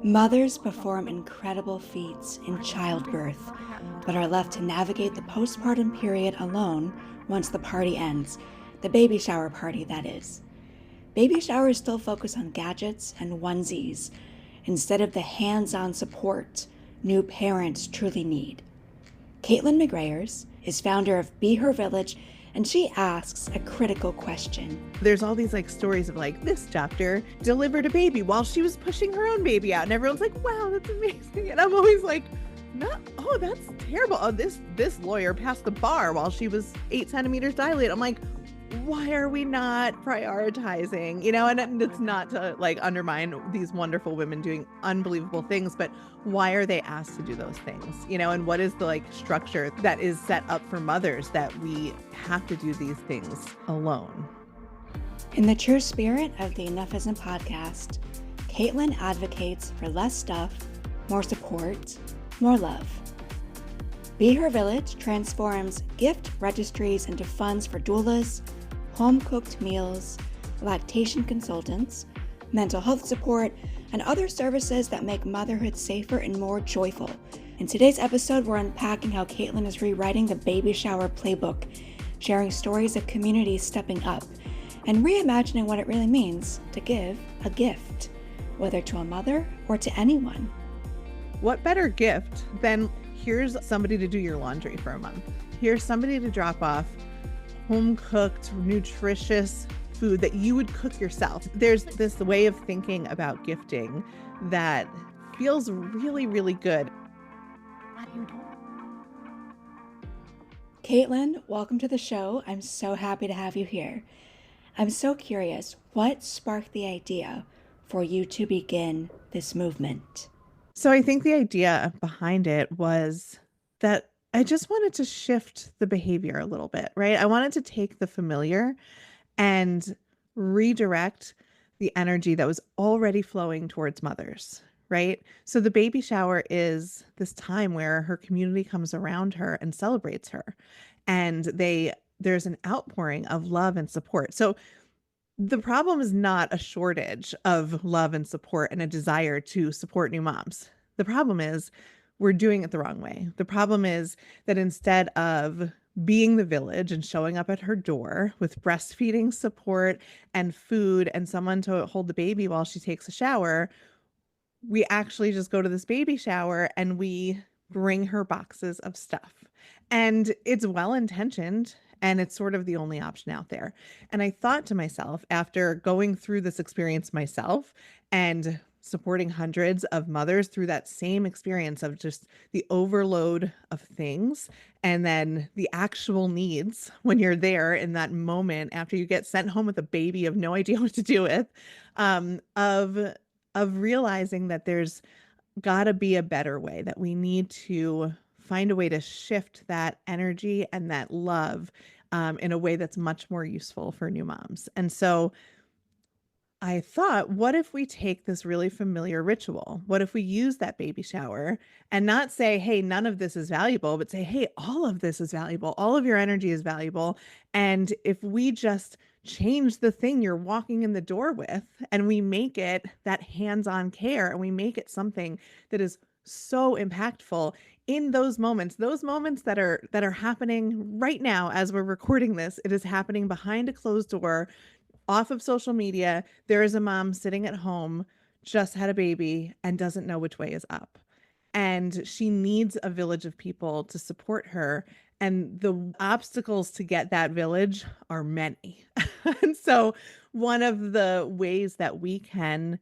Mothers perform incredible feats in childbirth, but are left to navigate the postpartum period alone once the party ends. The baby shower party, that is. Baby showers still focus on gadgets and onesies instead of the hands-on support new parents truly need. Kaitlin McGreyes is founder of Be Her Village, and she asks a critical question. There's all these stories of this chapter delivered a baby while she was pushing her own baby out, and everyone's like, wow, that's amazing. And I'm always like, no, oh, that's terrible. Oh, this lawyer passed the bar while she was 8 centimeters dilated. I'm like, why are we not prioritizing, and it's not to undermine these wonderful women doing unbelievable things, but why are they asked to do those things, and what is the structure that is set up for mothers that we have to do these things alone? In the true spirit of the Enough-ism podcast, Kaitlin advocates for less stuff, more support, more love. Be Her Village transforms gift registries into funds for doulas, home-cooked meals, lactation consultants, mental health support, and other services that make motherhood safer and more joyful. In today's episode, we're unpacking how Kaitlin is rewriting the baby shower playbook, sharing stories of communities stepping up, and reimagining what it really means to give a gift, whether to a mother or to anyone. What better gift than here's somebody to do your laundry for a month. Here's somebody to drop off home-cooked, nutritious food that you would cook yourself. There's this way of thinking about gifting that feels really, really good. Kaitlin, welcome to the show. I'm so happy to have you here. I'm so curious, what sparked the idea for you to begin this movement? So I think the idea behind it was that I just wanted to shift the behavior a little bit, right? I wanted to take the familiar and redirect the energy that was already flowing towards mothers, right? So the baby shower is this time where her community comes around her and celebrates her. And there's an outpouring of love and support. So the problem is not a shortage of love and support and a desire to support new moms. The problem is we're doing it the wrong way. The problem is that instead of being the village and showing up at her door with breastfeeding support and food and someone to hold the baby while she takes a shower, we actually just go to this baby shower and we bring her boxes of stuff. And it's well-intentioned and it's sort of the only option out there. And I thought to myself, after going through this experience myself and supporting hundreds of mothers through that same experience of just the overload of things and then the actual needs when you're there in that moment after you get sent home with a baby, you have no idea what to do with, of realizing that there's got to be a better way, that we need to find a way to shift that energy and that love in a way that's much more useful for new moms. And so I thought, what if we take this really familiar ritual? What if we use that baby shower and not say, hey, none of this is valuable, but say, hey, all of this is valuable. All of your energy is valuable. And if we just change the thing you're walking in the door with and we make it that hands-on care and we make it something that is so impactful in those moments that are happening right now as we're recording this, it is happening behind a closed door, off of social media. There is a mom sitting at home, just had a baby and doesn't know which way is up. And she needs a village of people to support her. And the obstacles to get that village are many. And so one of the ways that we can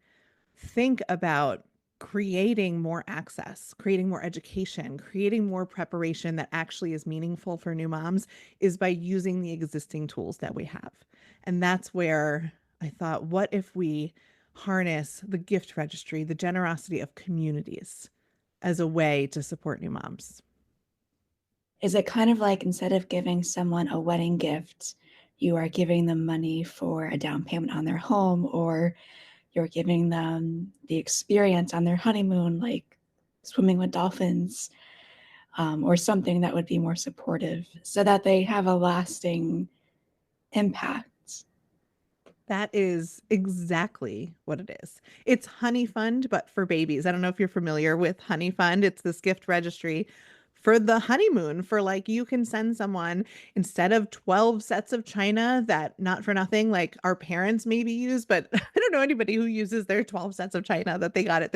think about creating more access, creating more education, creating more preparation that actually is meaningful for new moms is by using the existing tools that we have. And that's where I thought, what if we harness the gift registry, the generosity of communities as a way to support new moms? Is it kind of like instead of giving someone a wedding gift, you are giving them money for a down payment on their home, or you're giving them the experience on their honeymoon, like swimming with dolphins, or something that would be more supportive so that they have a lasting impact? That is exactly what it is. It's Honey Fund, but for babies. I don't know if you're familiar with Honey Fund. It's this gift registry for the honeymoon, for like you can send someone, instead of 12 sets of china that, not for nothing, like our parents maybe use, but I don't know anybody who uses their 12 sets of china that they got at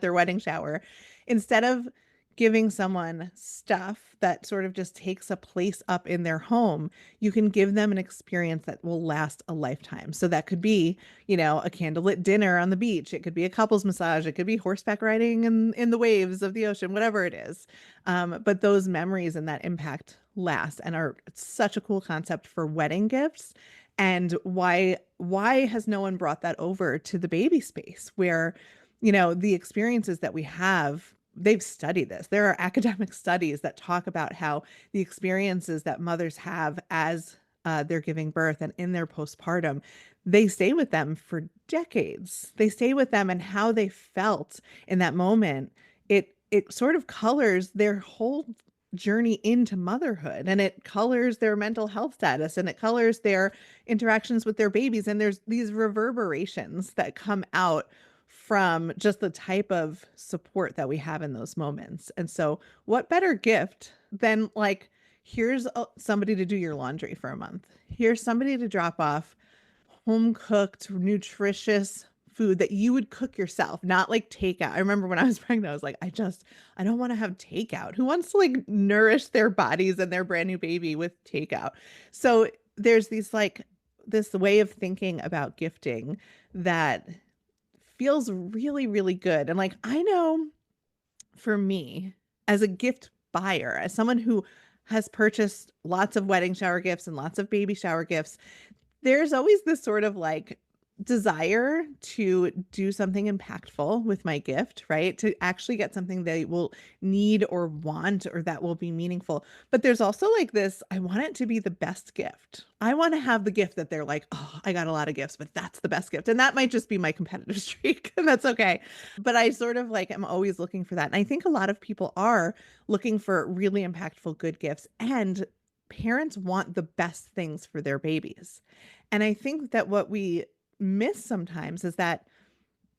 their wedding shower. Instead of giving someone stuff that sort of just takes a place up in their home, you can give them an experience that will last a lifetime. So that could be, a candlelit dinner on the beach. It could be a couples massage. It could be horseback riding in the waves of the ocean, whatever it is. But those memories and that impact last and are such a cool concept for wedding gifts. And why has no one brought that over to the baby space where, the experiences that we have, they've studied this. There are academic studies that talk about how the experiences that mothers have as they're giving birth and in their postpartum, they stay with them for decades. They stay with them, and how they felt in that moment, it sort of colors their whole journey into motherhood, and it colors their mental health status, and it colors their interactions with their babies. And there's these reverberations that come out from just the type of support that we have in those moments. And so what better gift than like, here's somebody to do your laundry for a month. Here's somebody to drop off home cooked, nutritious food that you would cook yourself, not like takeout. I remember when I was pregnant, I was like, I don't want to have takeout. Who wants to like nourish their bodies and their brand new baby with takeout? So there's this way of thinking about gifting that feels really, really good. And like, I know for me, as a gift buyer, as someone who has purchased lots of wedding shower gifts and lots of baby shower gifts, there's always this sort of like desire to do something impactful with my gift, right? To actually get something they will need or want, or that will be meaningful. But there's also like this, I want it to be the best gift. I want to have the gift that they're like, oh, I got a lot of gifts, but that's the best gift. And that might just be my competitive streak, and that's okay. But I sort of like, I'm always looking for that. And I think a lot of people are looking for really impactful, good gifts, and parents want the best things for their babies. And I think that what we miss sometimes is that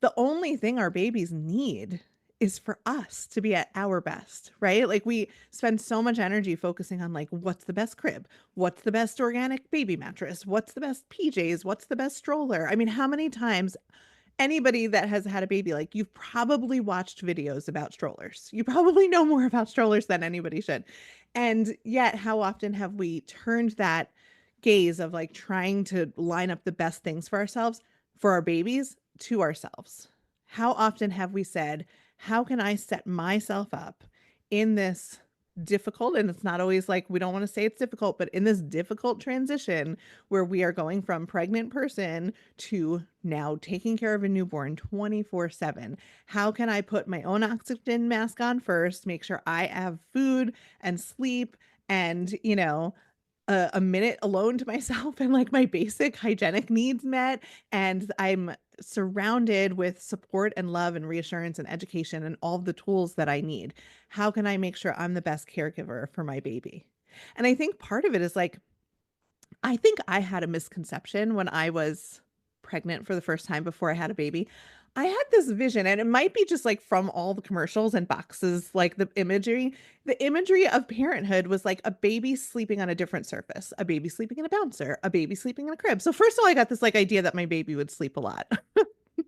the only thing our babies need is for us to be at our best, right? Like we spend so much energy focusing on like, what's the best crib? What's the best organic baby mattress? What's the best PJs? What's the best stroller? I mean, how many times, anybody that has had a baby, like you've probably watched videos about strollers. You probably know more about strollers than anybody should. And yet, how often have we turned that gaze of like trying to line up the best things for ourselves, for our babies, to ourselves? How often have we said, how can I set myself up in this difficult, and it's not always like, we don't want to say it's difficult, but in this difficult transition where we are going from pregnant person to now taking care of a newborn 24/7. How can I put my own oxygen mask on first, make sure I have food and sleep and, a minute alone to myself and like my basic hygienic needs met, and I'm surrounded with support and love and reassurance and education and all the tools that I need. How can I make sure I'm the best caregiver for my baby? And I think part of it is like, I think I had a misconception when I was pregnant for the first time before I had a baby. I had this vision, and it might be just like from all the commercials and boxes, like the imagery. The imagery of parenthood was like a baby sleeping on a different surface, a baby sleeping in a bouncer, a baby sleeping in a crib. So first of all, I got this like idea that my baby would sleep a lot.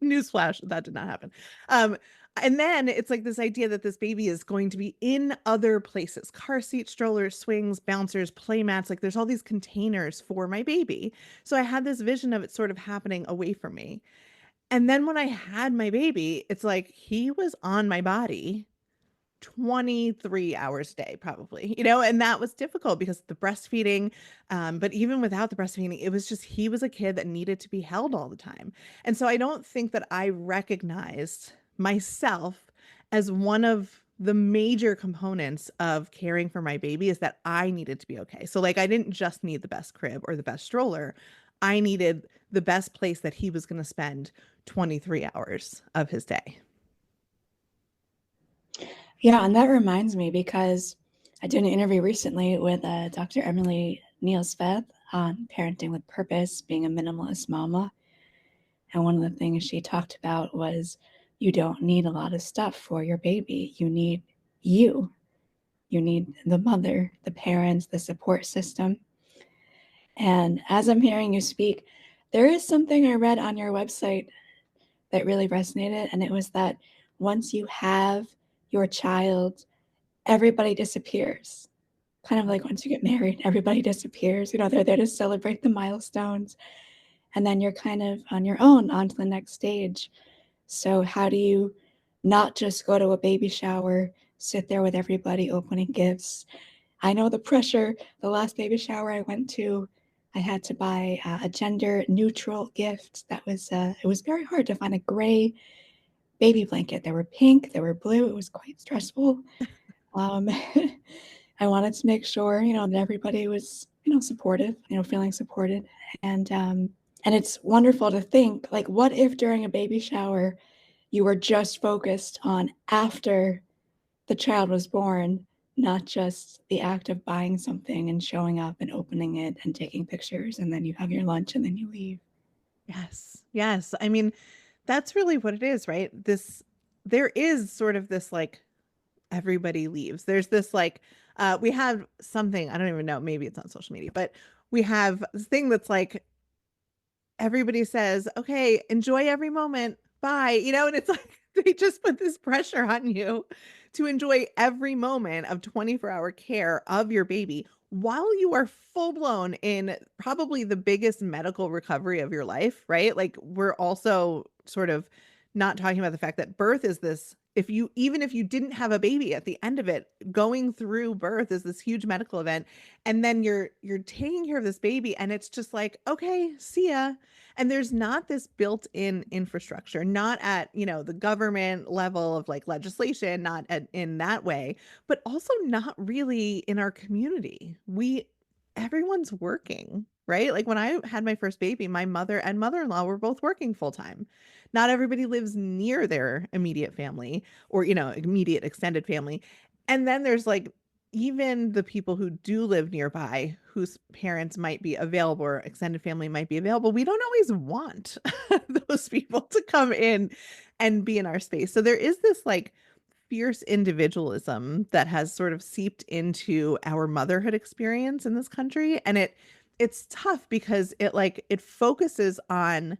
Newsflash, that did not happen. Um, and then it's like this idea that this baby is going to be in other places, car seats, strollers, swings, bouncers, play mats. Like there's all these containers for my baby. So I had this vision of it sort of happening away from me. And then when I had my baby, it's like he was on my body 23 hours a day, probably, and that was difficult because of the breastfeeding. But even without the breastfeeding, it was just, he was a kid that needed to be held all the time. And so I don't think that I recognized myself as one of the major components of caring for my baby, is that I needed to be okay. So like, I didn't just need the best crib or the best stroller. I needed the best place that he was going to spend 23 hours of his day. Yeah, and that reminds me, because I did an interview recently with Dr. Emily Neal-Sveth on parenting with purpose, being a minimalist mama. And one of the things she talked about was you don't need a lot of stuff for your baby. You need you. You need the mother, the parents, the support system. And as I'm hearing you speak, there is something I read on your website that really resonated. And it was that once you have your child, everybody disappears. Kind of like once you get married, everybody disappears. They're there to celebrate the milestones. And then you're kind of on your own on to the next stage. So, how do you not just go to a baby shower, sit there with everybody opening gifts? I know the pressure. The last baby shower I went to, I had to buy a gender neutral gift. It was very hard to find a gray baby blanket. There were pink, there were blue. It was quite stressful. Um, I wanted to make sure, that everybody was, supportive, feeling supported. And it's wonderful to think, like, what if during a baby shower you were just focused on after the child was born, not just the act of buying something and showing up and opening it and taking pictures, and then you have your lunch and then you leave. Yes. Yes. I mean, that's really what it is, right? There is sort of this like everybody leaves. There's this like, we have something, I don't even know, maybe it's on social media, but we have this thing that's like, everybody says, okay, enjoy every moment. Bye. And it's like they just put this pressure on you to enjoy every moment of 24-hour care of your baby while you are full blown in probably the biggest medical recovery of your life, right? Like we're also sort of not talking about the fact that birth is this even if you didn't have a baby at the end of it, going through birth is this huge medical event, and then you're taking care of this baby and it's just like, okay, see ya. And there's not this built-in infrastructure, not at, the government level of like legislation, not in that way, but also not really in our community. Everyone's working, right? Like when I had my first baby, my mother and mother-in-law were both working full time. Not everybody lives near their immediate family or, immediate extended family. And then there's like even the people who do live nearby whose parents might be available or extended family might be available, we don't always want those people to come in and be in our space. So there is this like fierce individualism that has sort of seeped into our motherhood experience in this country, and it's tough because it focuses on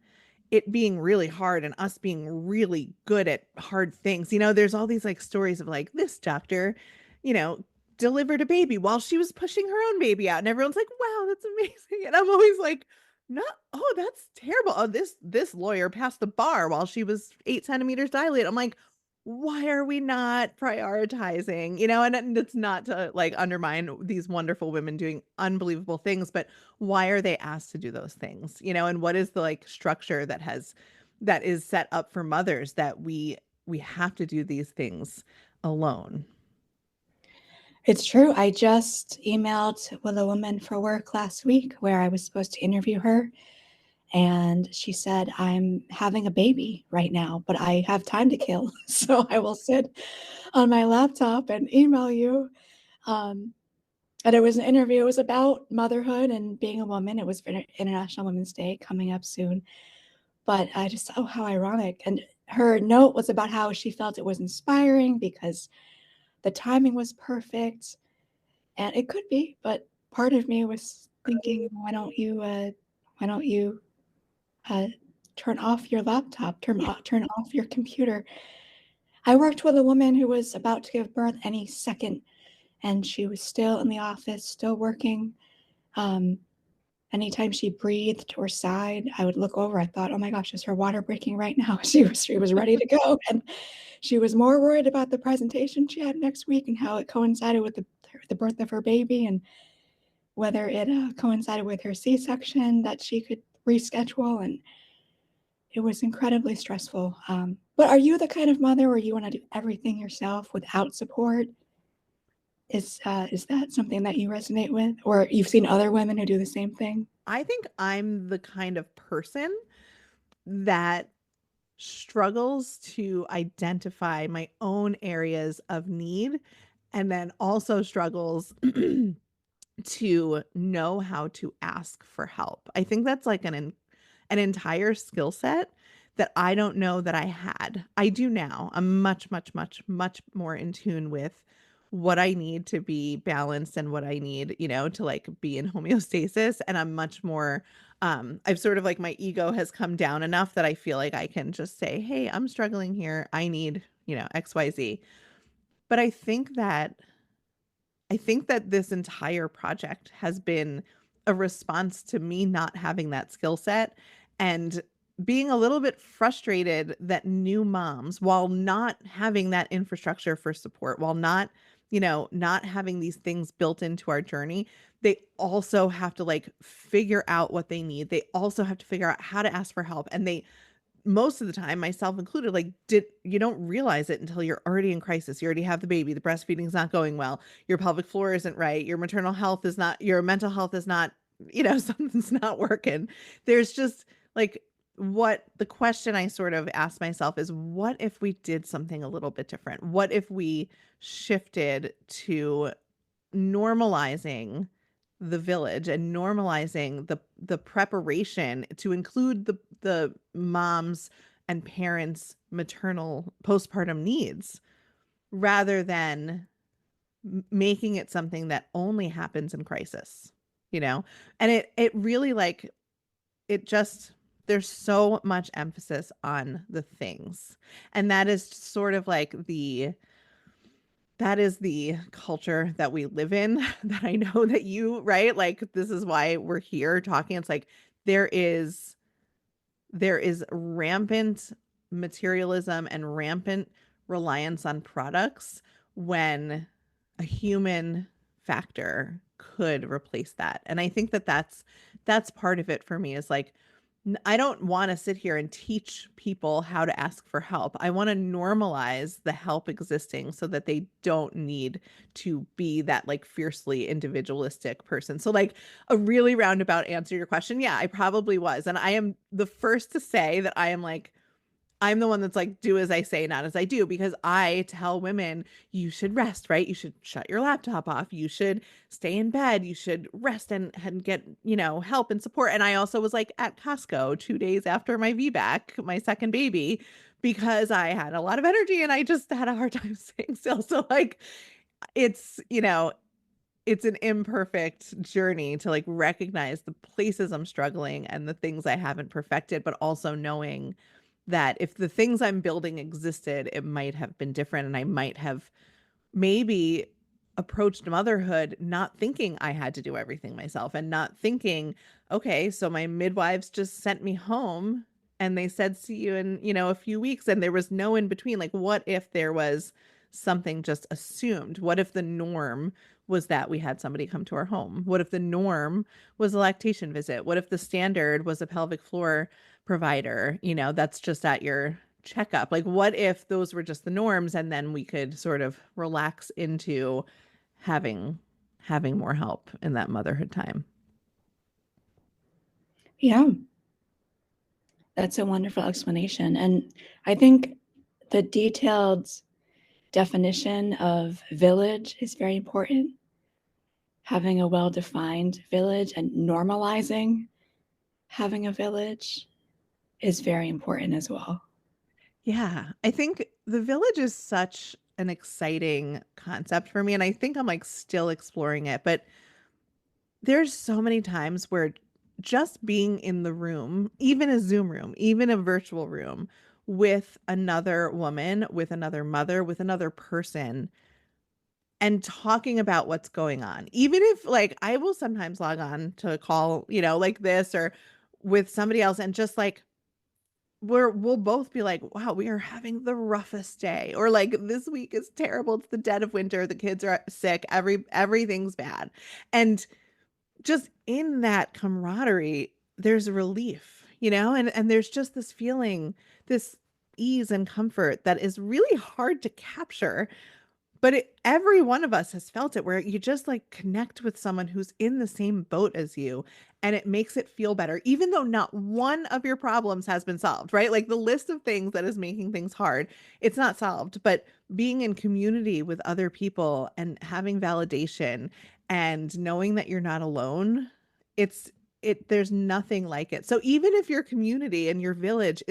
it being really hard and us being really good at hard things. There's all these like stories of like this doctor, you know, delivered a baby while she was pushing her own baby out. And everyone's like, wow, that's amazing. And I'm always like, no, oh, that's terrible. Oh, this lawyer passed the bar while she was 8 centimeters dilated. I'm like, why are we not prioritizing? And it's not to like undermine these wonderful women doing unbelievable things, but why are they asked to do those things? And what is the like structure that is set up for mothers that we have to do these things alone? It's true. I just emailed with a woman for work last week where I was supposed to interview her. And she said, I'm having a baby right now, but I have time to kill. So I will sit on my laptop and email you. Um, and it was an interview. It was about motherhood and being a woman. It was for International Women's Day coming up soon. But I just, oh, how ironic. And her note was about how she felt it was inspiring because the timing was perfect. And it could be, but part of me was thinking, why don't you uh, turn off your laptop, turn off your computer? I worked with a woman who was about to give birth any second, and she was still in the office, still working. Um, Anytime she breathed or sighed, I would look over. I thought, "Oh my gosh, is her water breaking right now?" She was ready to go, and she was more worried about the presentation she had next week and how it coincided with the birth of her baby and whether it coincided with her C-section that she could reschedule, and it was incredibly stressful. But are you the kind of mother where you want to do everything yourself without support? Is that something that you resonate with, or you've seen other women who do the same thing? I think I'm the kind of person that struggles to identify my own areas of need and then also struggles to know how to ask for help. I think that's like an entire skill set that I don't know that I had. I do now. I'm much, much, much, much more in tune with what I need to be balanced and what I need, to like be in homeostasis. And I'm much more, I've sort of like my ego has come down enough that I feel like I can just say, hey, I'm struggling here. I need, XYZ. But I think that this entire project has been a response to me not having that skill set and being a little bit frustrated that new moms, while not having that infrastructure for support, while not having these things built into our journey, they also have to like figure out what they need. They also have to figure out how to ask for help. And they most of the time, myself included, like did you don't realize it until you're already in crisis. You already have the baby, the breastfeeding's not going well, your pelvic floor isn't right, your maternal health is not, your mental health is not, something's not working. There's just like what the question I sort of asked myself is, what if we did something a little bit different? What if we shifted to normalizing the village and normalizing the preparation to include the moms and parents' maternal postpartum needs rather than making it something that only happens in crisis, you know? And it really like it just there's so much emphasis on the things. And that is sort of like that is the culture that we live in that I know that you, right? Like this is why we're here talking. It's like there is there is rampant materialism and rampant reliance on products when a human factor could replace that. And I think that that's part of it for me is like I don't want to sit here and teach people how to ask for help. I want to normalize the help existing so that they don't need to be that like fiercely individualistic person. So like a really roundabout answer to your question. Yeah, I probably was. And I am the first to say that I'm the one that's like, do as I say, not as I do, because I tell women, you should rest, right? You should shut your laptop off. You should stay in bed. You should rest and get, help and support. And I also was like at Costco 2 days after my VBAC, my second baby, because I had a lot of energy and I just had a hard time staying still. So like, it's, it's an imperfect journey to like recognize the places I'm struggling and the things I haven't perfected, but also knowing that if the things I'm building existed, it might have been different. And I might have maybe approached motherhood not thinking I had to do everything myself and not thinking, okay, so my midwives just sent me home and they said, see you in, a few weeks. And there was no in between. Like, what if there was something just assumed? What if the norm was that we had somebody come to our home? What if the norm was a lactation visit? What if the standard was a pelvic floor provider, that's just at your checkup? Like, what if those were just the norms and then we could sort of relax into having more help in that motherhood time? Yeah, that's a wonderful explanation. And I think the detailed definition of village is very important. Having a well-defined village and normalizing having a village is very important as well. Yeah, I think the village is such an exciting concept for me, and I think I'm like still exploring it, but there's so many times where just being in the room, even a Zoom room, even a virtual room with another woman, with another mother, with another person, and talking about what's going on. Even if like I will sometimes log on to a call, like this or with somebody else and just like we'll both be like, wow, we are having the roughest day. Or like this week is terrible. It's the dead of winter. The kids are sick. Everything's bad. And just in that camaraderie, there's relief, and there's just this feeling, this ease and comfort that is really hard to capture. But every one of us has felt it where you just like connect with someone who's in the same boat as you and it makes it feel better, even though not one of your problems has been solved, right? Like the list of things that is making things hard, it's not solved, but being in community with other people and having validation and knowing that you're not alone, there's nothing like it. So even if your community and your village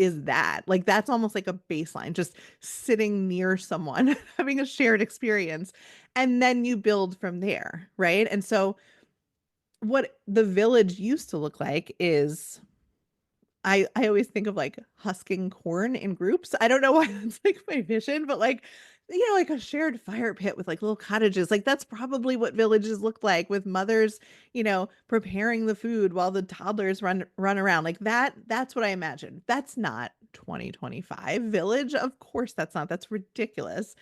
is that. Like that's almost like a baseline, just sitting near someone, having a shared experience, and then you build from there, right? And so what the village used to look like is I always think of like husking corn in groups. I don't know why that's like my vision, but like, like a shared fire pit with like little cottages. Like that's probably what villages look like with mothers, preparing the food while the toddlers run around. Like that's what I imagine. That's not 2025 village. Of course that's not. That's ridiculous.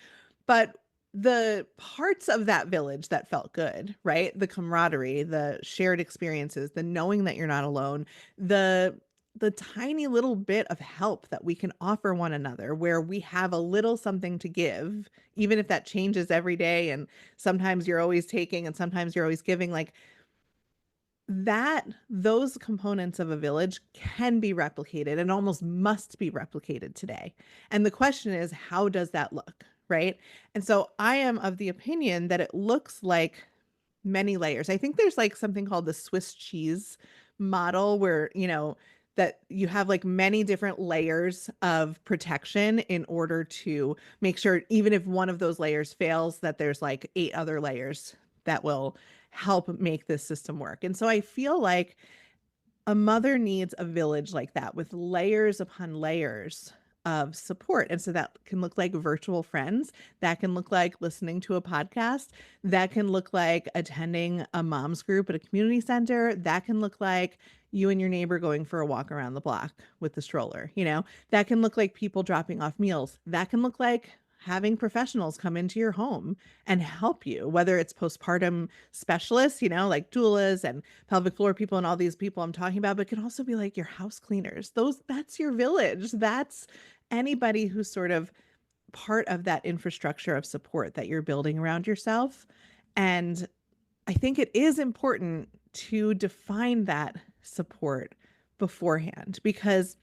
But the parts of that village that felt good, right? The camaraderie, the shared experiences, the knowing that you're not alone, the tiny little bit of help that we can offer one another where we have a little something to give, even if that changes every day and sometimes you're always taking and sometimes you're always giving, like those components of a village can be replicated and almost must be replicated today. And the question is, how does that look? Right. And so I am of the opinion that it looks like many layers. I think there's like something called the Swiss cheese model where, that you have like many different layers of protection in order to make sure even if one of those layers fails, that there's like 8 other layers that will help make this system work. And so I feel like a mother needs a village like that with layers upon layers of support. And so that can look like virtual friends. That can look like listening to a podcast. That can look like attending a mom's group at a community center. That can look like you and your neighbor going for a walk around the block with the stroller. That can look like people dropping off meals. That can look like having professionals come into your home and help you, whether it's postpartum specialists, like doulas and pelvic floor people and all these people I'm talking about, but it can also be like your house cleaners. That's your village. That's anybody who's sort of part of that infrastructure of support that you're building around yourself. And I think it is important to define that support beforehand, because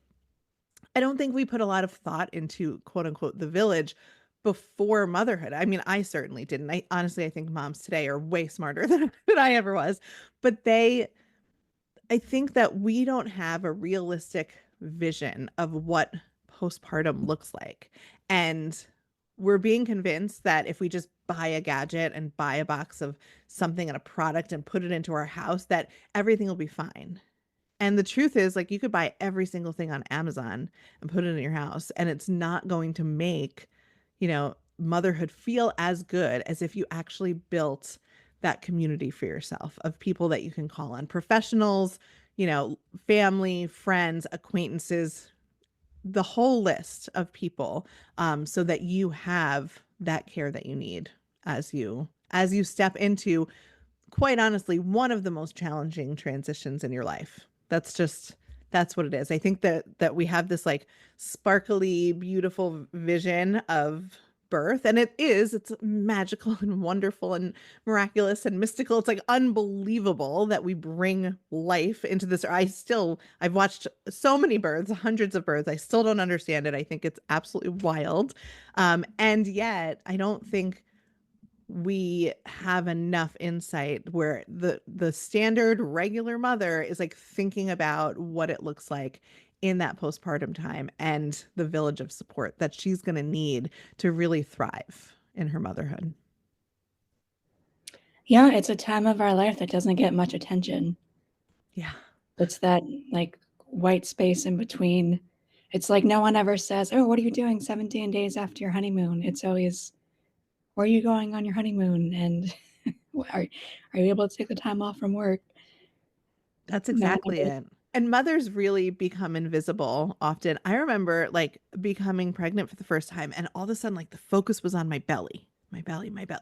I don't think we put a lot of thought into quote unquote the village before motherhood. I mean, I certainly didn't. I think moms today are way smarter than I ever was, but I think that we don't have a realistic vision of what postpartum looks like. And we're being convinced that if we just buy a gadget and buy a box of something and a product and put it into our house, that everything will be fine. And the truth is, like, you could buy every single thing on Amazon and put it in your house, and it's not going to make, motherhood feel as good as if you actually built that community for yourself of people that you can call on, professionals, family, friends, acquaintances, the whole list of people, so that you have that care that you need as you step into, quite honestly, one of the most challenging transitions in your life. That's what it is. I think that we have this like sparkly, beautiful vision of birth, and it's magical and wonderful and miraculous and mystical. It's like unbelievable that we bring life into this. I've watched so many births, hundreds of births. I still don't understand it. I think it's absolutely wild. And yet I don't think we have enough insight where the standard regular mother is like thinking about what it looks like in that postpartum time and the village of support that she's going to need to really thrive in her motherhood. Yeah, it's a time of our life that doesn't get much attention. Yeah. It's that like white space in between. It's like no one ever says, "Oh, what are you doing 17 days after your honeymoon?" It's always, "Where are you going on your honeymoon?" And are you able to take the time off from work? That's exactly it. And mothers really become invisible often. I remember like becoming pregnant for the first time, and all of a sudden, like the focus was on my belly, my belly, my belly.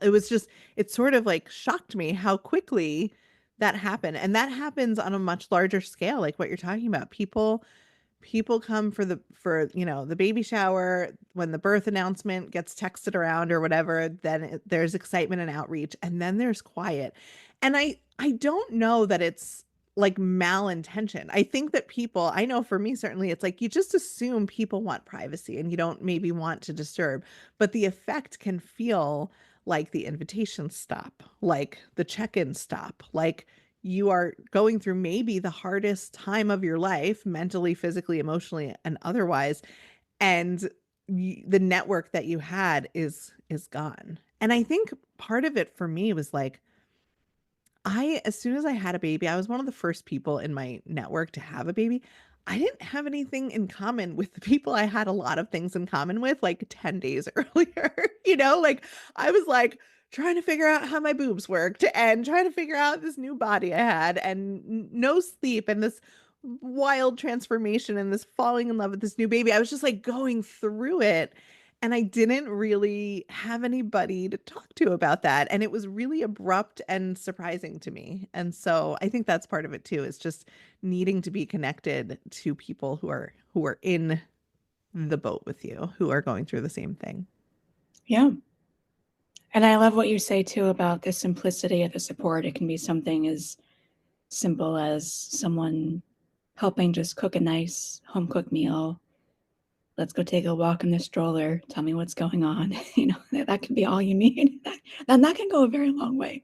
It sort of like shocked me how quickly that happened. And that happens on a much larger scale, like what you're talking about. People come for the baby shower, when the birth announcement gets texted around or whatever, then there's excitement and outreach, and then there's quiet. And I don't know that it's like malintention. I think that I know for me, certainly it's like you just assume people want privacy and you don't maybe want to disturb, but the effect can feel like the invitations stop, like the check-ins stop, like you are going through maybe the hardest time of your life, mentally, physically, emotionally, and otherwise, and the network that you had is gone. And I think part of it for me was like, as soon as I had a baby, I was one of the first people in my network to have a baby. I didn't have anything in common with the people I had a lot of things in common with like 10 days earlier. Like I was like trying to figure out how my boobs worked and trying to figure out this new body I had and no sleep and this wild transformation and this falling in love with this new baby. I was just like going through it. And I didn't really have anybody to talk to about that. And it was really abrupt and surprising to me. And so I think that's part of it too, is just needing to be connected to people who are in the boat with you, who are going through the same thing. Yeah. And I love what you say too about the simplicity of the support. It can be something as simple as someone helping just cook a nice home cooked meal. Let's go take a walk in the stroller. Tell me what's going on. That can be all you need. That can go a very long way,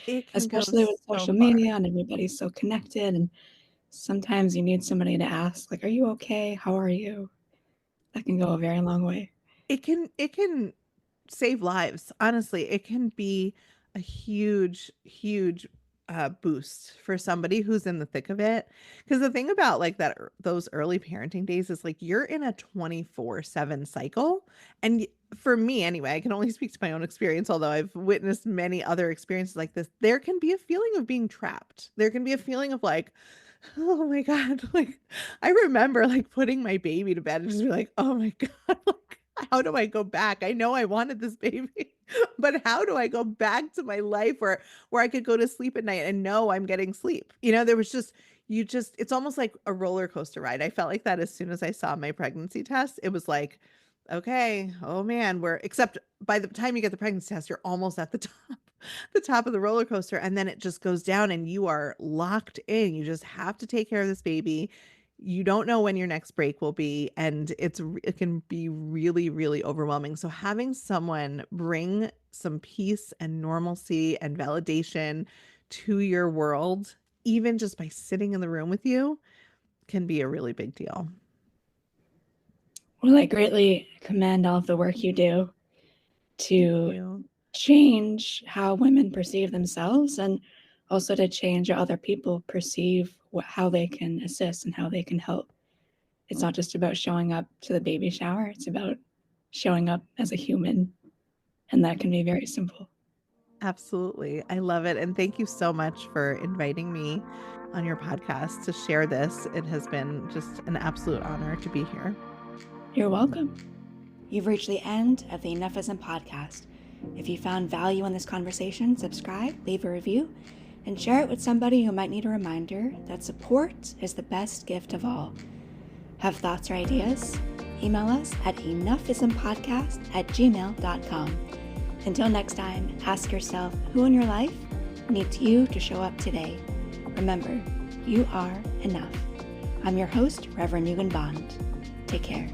It can go especially with so social far. media and everybody's so connected. And sometimes you need somebody to ask, like, are you okay? How are you? That can go a very long way. It can save lives. Honestly, it can be a huge boost for somebody who's in the thick of it. Because the thing about like those early parenting days is like you're in a 24/7 cycle. And for me anyway, I can only speak to my own experience, although I've witnessed many other experiences like this. There can be a feeling of being trapped. There can be a feeling of like, oh my God. Like I remember like putting my baby to bed and just be like, oh my God, like, how do I go back? I know I wanted this baby, but how do I go back to my life where I could go to sleep at night and know I'm getting sleep? There was just it's almost like a roller coaster ride. I felt like that as soon as I saw my pregnancy test. It was like, okay, oh man, except by the time you get the pregnancy test, you're almost at the top, the top of the roller coaster, and then it just goes down and you are locked in. You just have to take care of this baby. You don't know when your next break will be, and it can be really, really overwhelming. So having someone bring some peace and normalcy and validation to your world, even just by sitting in the room with you, can be a really big deal. Well, I greatly commend all of the work you do to change how women perceive themselves and also to change how other people perceive how they can assist and how they can help. It's not just about showing up to the baby shower. It's about showing up as a human. And that can be very simple. Absolutely. I love it. And thank you so much for inviting me on your podcast to share this. It has been just an absolute honor to be here. You're welcome. You've reached the end of the Enough-ism podcast. If you found value in this conversation, subscribe, leave a review, and share it with somebody who might need a reminder that support is the best gift of all. Have thoughts or ideas? Email us at enoughismpodcast@gmail.com. Until next time, ask yourself, who in your life needs you to show up today? Remember, you are enough. I'm your host, Reverend Eugen Bond. Take care.